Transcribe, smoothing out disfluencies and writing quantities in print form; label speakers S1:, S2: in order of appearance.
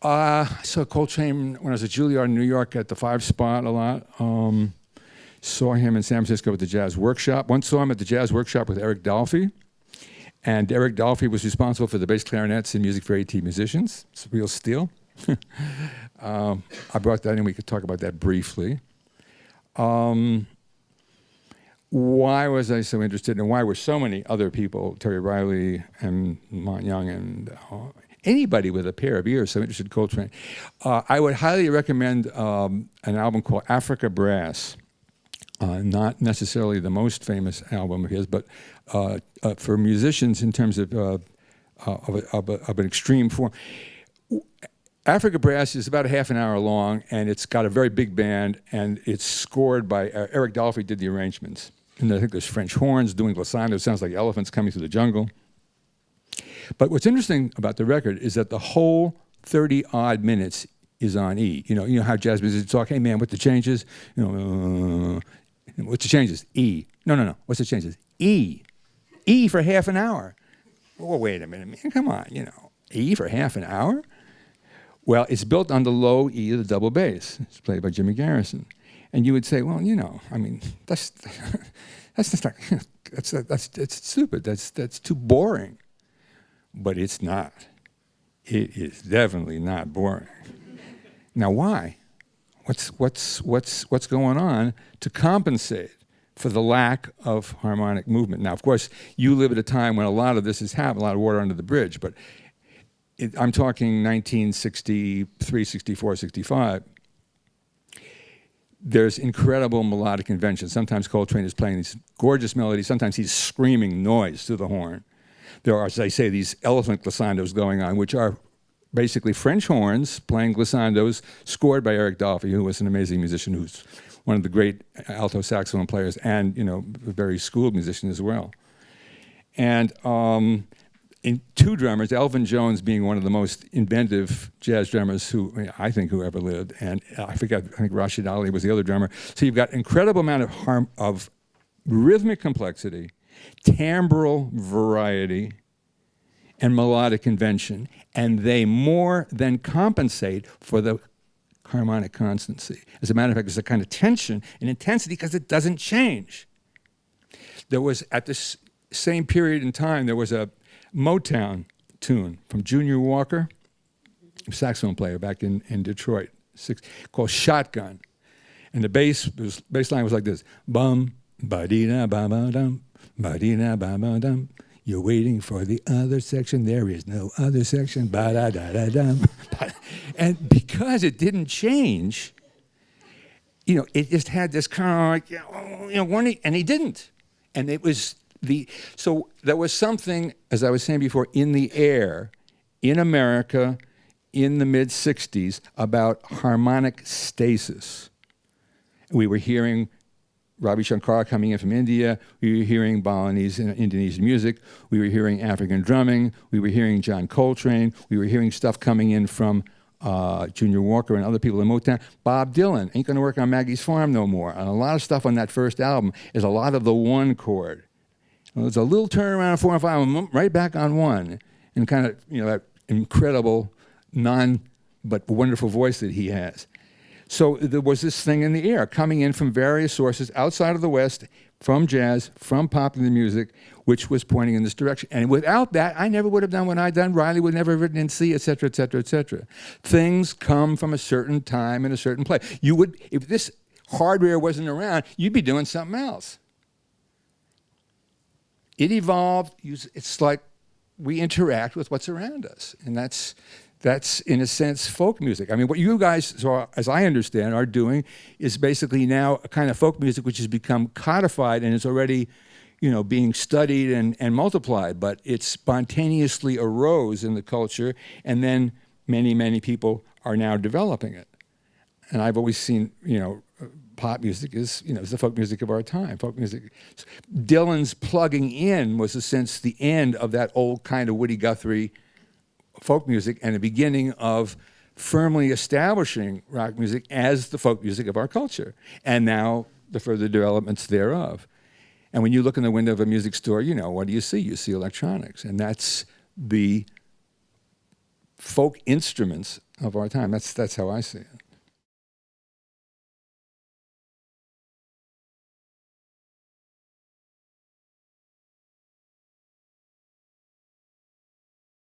S1: I saw Coltrane when I was at Juilliard in New York at the 5 Spot a lot. Saw him in San Francisco at the Jazz Workshop. Once saw him at the Jazz Workshop with Eric Dolphy. And Eric Dolphy was responsible for the bass clarinets in music for 18 musicians. It's a real steal. I brought that in. We could talk about that briefly. Why was I so interested, and why were so many other people, Terry Riley and Mont Young and anybody with a pair of ears so interested in Coltrane? I would highly recommend an album called Africa Brass. Not necessarily the most famous album of his, but for musicians in terms of an extreme form. Africa Brass is about a half an hour long, and it's got a very big band, and it's scored by Eric Dolphy did the arrangements. And I think there's French horns doing glissando. Sounds like elephants coming through the jungle. But what's interesting about the record is that the whole 30-odd minutes is on E. You know how jazz musicians talk, hey man, what the changes? What's the changes? E. No. What's the changes? E. E for half an hour. Well, wait a minute, man, come on, E for half an hour? Well, it's built on the low E of the double bass. It's played by Jimmy Garrison. And you would say, well, that's just not, it's stupid. That's too boring. But it's not. It is definitely not boring. Now, why? What's going on to compensate for the lack of harmonic movement? Now, of course, you live at a time when a lot of this is happening, a lot of water under the bridge, but I'm talking 1963, 64, 65. There's incredible melodic invention. Sometimes Coltrane is playing these gorgeous melodies. Sometimes he's screaming noise through the horn. There are, as I say, these elephant glissandos going on, which are basically French horns playing glissandos, scored by Eric Dolphy, who was an amazing musician, who's one of the great alto saxophone players, and a very schooled musician as well. And in two drummers, Elvin Jones being one of the most inventive jazz drummers who ever lived, and I think Rashid Ali was the other drummer. So you've got incredible amount of rhythmic complexity, timbral variety, and melodic invention, and they more than compensate for the harmonic constancy. As a matter of fact, there's a kind of tension and intensity because it doesn't change. There was, at this same period in time, there was a Motown tune from Junior Walker, a saxophone player back in Detroit, called Shotgun. And the bass line was like this: bum, ba-dee-da, ba-ba-dum, ba-dee-da, ba-ba-dum. You're waiting for the other section. There is no other section. Ba-da-da-da-dum. And because it didn't change, it just had this kind of warning, and he didn't. And it was so there was something, as I was saying before, in the air in America in the mid-'60s about harmonic stasis. We were hearing Ravi Shankar coming in from India. We were hearing Balinese and Indonesian music. We were hearing African drumming. We were hearing John Coltrane. We were hearing stuff coming in from Junior Walker and other people in Motown. Bob Dylan ain't going to work on Maggie's Farm no more. And a lot of stuff on that first album is a lot of the one chord. There's a little turnaround on 4 and 5, and right back on 1, and kind of that incredible, but wonderful voice that he has. So there was this thing in the air coming in from various sources outside of the West, from jazz, from popular music, which was pointing in this direction. And without that, I never would have done what I'd done. Riley would never have written in C, et cetera, et cetera, et cetera. Things come from a certain time in a certain place. You would, if this hardware wasn't around, you'd be doing something else. It evolved. It's like we interact with what's around us. And that's in a sense folk music. I mean, what you guys, as I understand, are doing is basically now a kind of folk music which has become codified and is already, being studied and multiplied, but it spontaneously arose in the culture, and then many, many people are now developing it. And I've always seen, pop music is, is the folk music of our time. Folk music. Dylan's plugging in was, in a sense, the end of that old kind of Woody Guthrie folk music and the beginning of firmly establishing rock music as the folk music of our culture, and now the further developments thereof. And when you look in the window of a music store, what do you see? You see electronics, and that's the folk instruments of our time. That's how I see it.